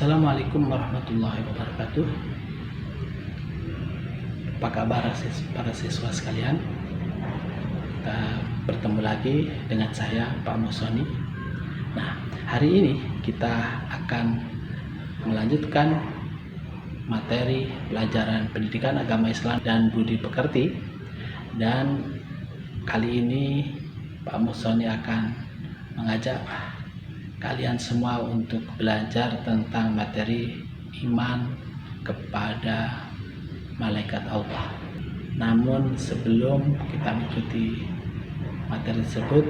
Assalamualaikum warahmatullahi wabarakatuh. Apa kabar para siswa sekalian? Kita bertemu lagi dengan saya, Pak Musoni. Nah, hari ini kita akan melanjutkan materi pelajaran pendidikan agama Islam dan budi pekerti. Dan kali ini Pak Musoni akan mengajak kalian semua untuk belajar tentang materi iman kepada malaikat Allah. Namun sebelum kita mengikuti materi tersebut,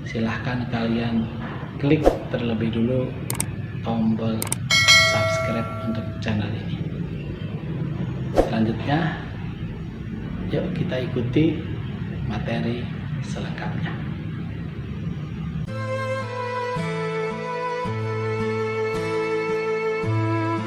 silahkan kalian klik terlebih dulu tombol subscribe untuk channel ini. Selanjutnya, yuk kita ikuti materi selengkapnya.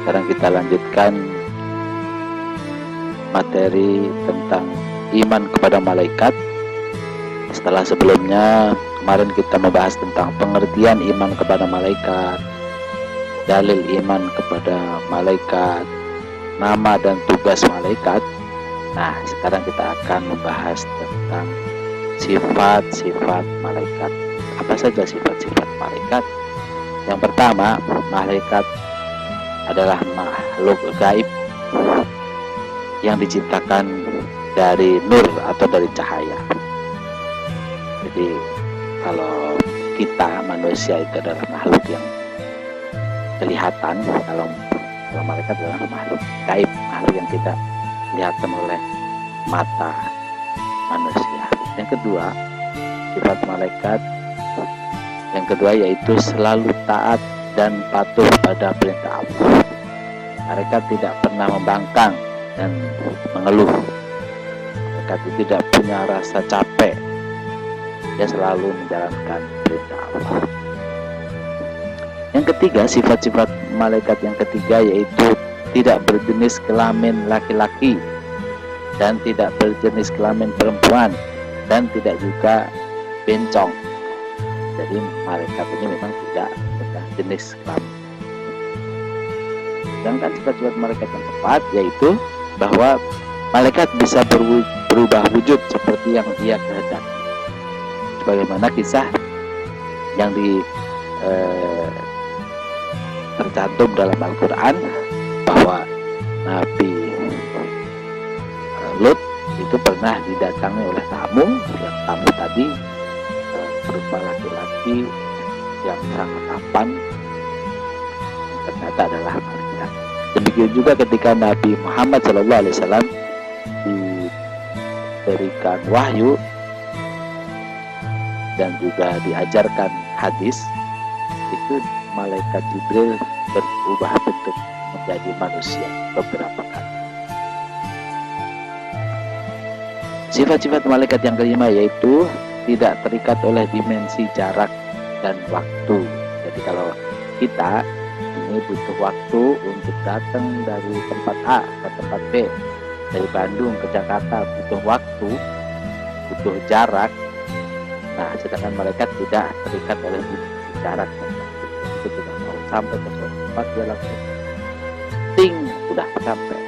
Sekarang kita lanjutkan materi tentang iman kepada malaikat. Setelah sebelumnya kemarin kita membahas tentang pengertian iman kepada malaikat, dalil iman kepada malaikat, nama dan tugas malaikat. Nah, sekarang kita akan membahas tentang sifat-sifat malaikat. Apa saja sifat-sifat malaikat? Yang pertama, malaikat adalah makhluk gaib yang diciptakan dari nur atau dari cahaya. Jadi kalau kita manusia itu adalah makhluk yang kelihatan, kalau malaikat adalah makhluk gaib, makhluk yang tidak kelihatan oleh mata manusia. Yang kedua, sifat malaikat yang kedua yaitu selalu taat dan patuh pada perintah Allah. Mereka tidak pernah membangkang dan mengeluh. Mereka tidak punya rasa capek. Dia selalu menjalankan perintah Allah. Yang ketiga, sifat-sifat malaikat yang ketiga yaitu tidak berjenis kelamin laki-laki dan tidak berjenis kelamin perempuan dan tidak juga bencong. Jadi malaikat ini memang tidak jenis kelamin. Sedangkan sifat-sifat malaikat yang keempat yaitu bahwa malaikat bisa berubah wujud seperti yang dia kehendaki. Sebagaimana kisah yang tercantum dalam Al-Quran bahwa Nabi Lut itu pernah didatangi oleh tamu, yang tamu tadi berupa laki-laki yang sangat tampan, ternyata adalah malaikat. Demikian juga ketika Nabi Muhammad SAW diberikan wahyu dan juga diajarkan hadis, itu malaikat Jibril berubah bentuk menjadi manusia beberapa kali. Sifat-sifat malaikat yang kelima yaitu tidak terikat oleh dimensi jarak dan waktu. Jadi kalau kita ini butuh waktu untuk datang dari tempat A ke tempat B, dari Bandung ke Jakarta butuh waktu, butuh jarak. Nah, sedangkan malaikat tidak terikat oleh jarak dan waktu. Itu tidak mau sampai ke suatu tempat, dia langsung ting, udah sampai.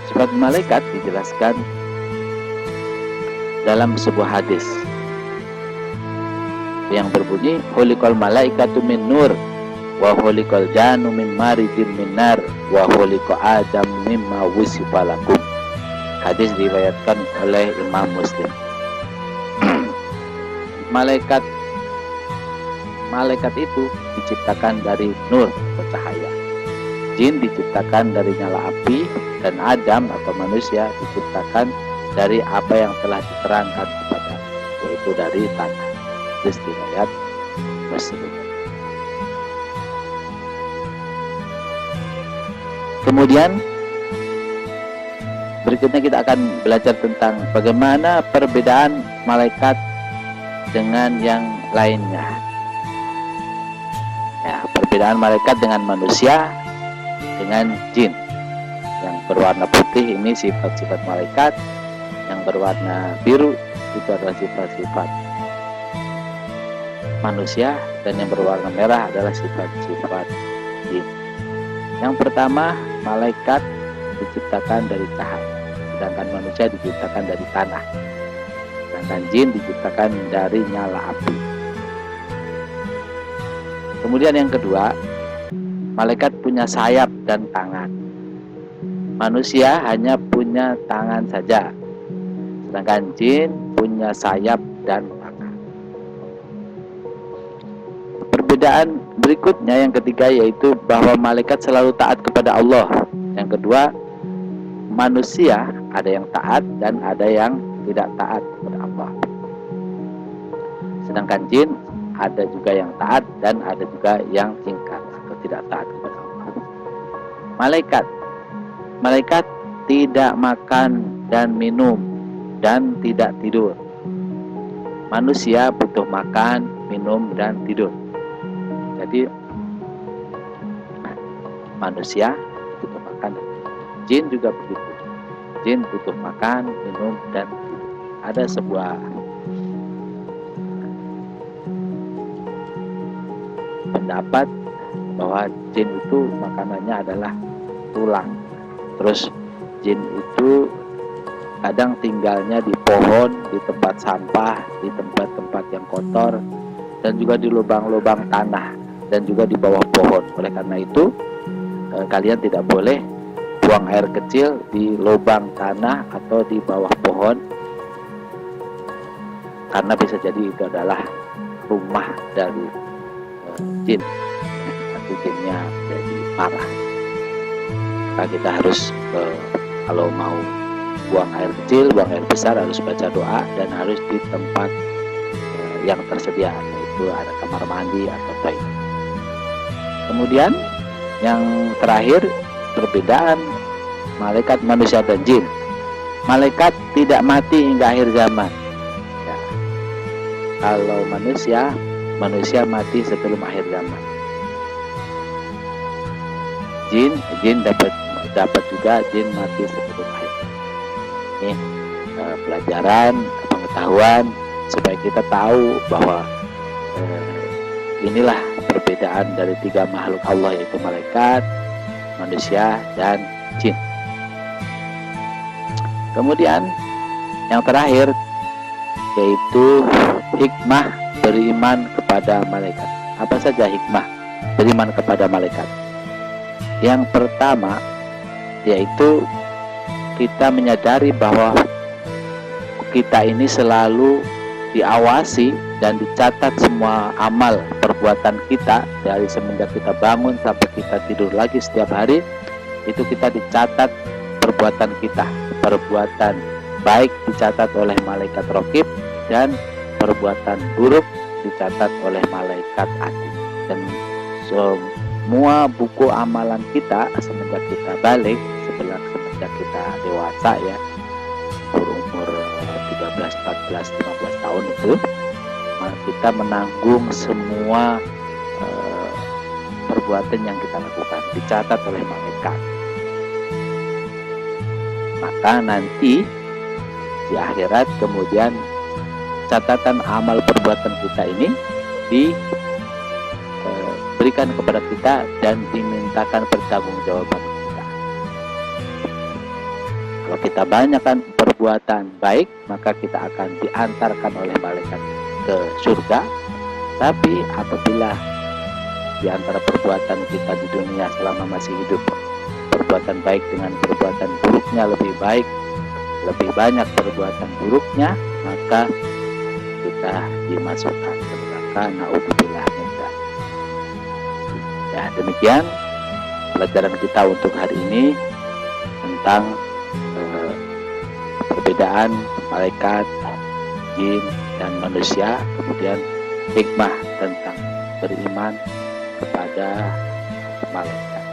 Sifat malaikat dijelaskan dalam sebuah hadis yang berbunyi khuliqal malaikatu min nur wa khuliqal jannu min marijin min nar wa khuliqa adam mimma wusifa lakum. Hadis diriwayatkan oleh Imam Muslim. Malaikat itu diciptakan dari nur atau cahaya. Jin diciptakan dari nyala api dan Adam atau manusia diciptakan dari apa yang telah diterangkan kepada, yaitu dari tanah. Hadis riwayat Muslim. Kemudian berikutnya kita akan belajar tentang bagaimana perbedaan malaikat dengan yang lainnya. Ya, perbedaan malaikat dengan manusia, dengan jin. Yang berwarna putih ini sifat-sifat malaikat, yang berwarna biru itu adalah sifat-sifat manusia, dan yang berwarna merah adalah sifat-sifat jin. Yang pertama, malaikat diciptakan dari cahaya, sedangkan manusia diciptakan dari tanah, sedangkan jin diciptakan dari nyala api. Kemudian yang kedua, malaikat punya sayap dan tangan. Manusia hanya punya tangan saja, sedangkan jin punya sayap dan tangan. Perbedaan berikutnya yang ketiga yaitu bahwa malaikat selalu taat kepada Allah. Yang kedua, manusia ada yang taat dan ada yang tidak taat kepada Allah. Sedangkan jin ada juga yang taat dan ada juga yang ingkar atau tidak taat kepada Allah. Malaikat tidak makan dan minum dan tidak tidur. Manusia butuh makan, minum, dan tidur. Jadi manusia butuh makan. Jin juga begitu. Jin butuh makan, minum, dan tidur. Ada sebuah pendapat bahwa jin itu makanannya adalah tulang. Terus jin itu kadang tinggalnya di pohon, di tempat sampah, di tempat-tempat yang kotor, dan juga di lubang-lubang tanah, dan juga di bawah pohon. Oleh karena itu, kalian tidak boleh buang air kecil di lubang tanah atau di bawah pohon, karena bisa jadi itu adalah rumah dari jin, nanti jinnya jadi marah. Maka kita harus kalau mau buang air kecil, buang air besar harus baca doa dan harus di tempat yang tersedia, yaitu ada kamar mandi atau toilet. Kemudian yang terakhir, perbedaan malaikat, manusia, dan jin. Malaikat tidak mati hingga akhir zaman. Ya. Kalau manusia mati sebelum akhir zaman. Jin dapat juga jin mati sebelum akhir. Ini pelajaran, pengetahuan supaya kita tahu bahwa inilah perbedaan dari tiga makhluk Allah, yaitu malaikat, manusia, dan jin. Kemudian yang terakhir yaitu hikmah beriman kepada malaikat. Apa saja hikmah beriman kepada malaikat? Yang pertama yaitu kita menyadari bahwa kita ini selalu diawasi dan dicatat semua amal perbuatan kita, dari semenjak kita bangun sampai kita tidur lagi setiap hari. Itu kita dicatat perbuatan kita. Perbuatan baik dicatat oleh malaikat raqib dan perbuatan buruk dicatat oleh malaikat atid. Dan semua buku amalan kita semenjak kita balik, semenjak kita dewasa ya, berumur 13, 14, 15 tahun itu, kita menanggung semua perbuatan yang kita lakukan, dicatat oleh malaikat. Maka nanti di akhirat kemudian catatan amal perbuatan kita ini diberikan kepada kita dan dimintakan pertanggungjawaban kita. Kalau kita banyakkan perbuatan baik, maka kita akan diantarkan oleh malaikat ke surga. Tapi apabila di antara perbuatan kita di dunia selama masih hidup, perbuatan baik dengan perbuatan buruknya lebih baik, lebih banyak perbuatan buruknya, maka kita dimasukkan ke neraka. Naudzubillah min dzalik. Ya, demikian pelajaran kita untuk hari ini tentang perbedaan malaikat, jin, dan manusia, kemudian hikmah tentang beriman kepada malaikat.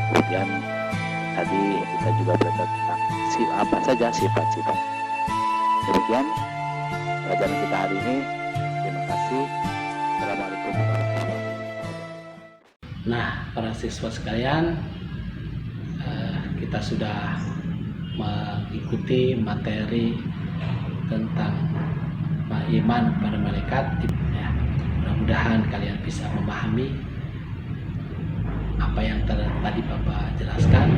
Kemudian tadi kita juga belajar tentang apa saja sifat-sifat. Demikian pelajaran kita hari ini. Terima kasih. Assalamualaikum warahmatullahi wabarakatuh. Nah, para siswa sekalian, kita sudah mengikuti materi tentang iman pada malaikat. Ya, Mudah-mudahan kalian bisa memahami apa yang tadi Bapak jelaskan.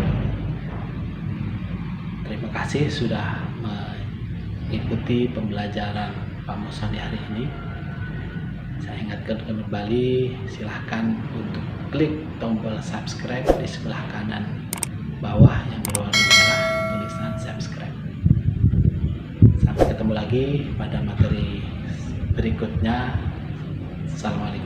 Terima kasih sudah mengikuti pembelajaran Pak Musoni hari ini. Saya ingatkan kembali, silahkan untuk klik tombol subscribe di sebelah kanan bawah yang berwarna merah tulisan subscribe. Sampai ketemu lagi pada materi berikutnya. Assalamualaikum.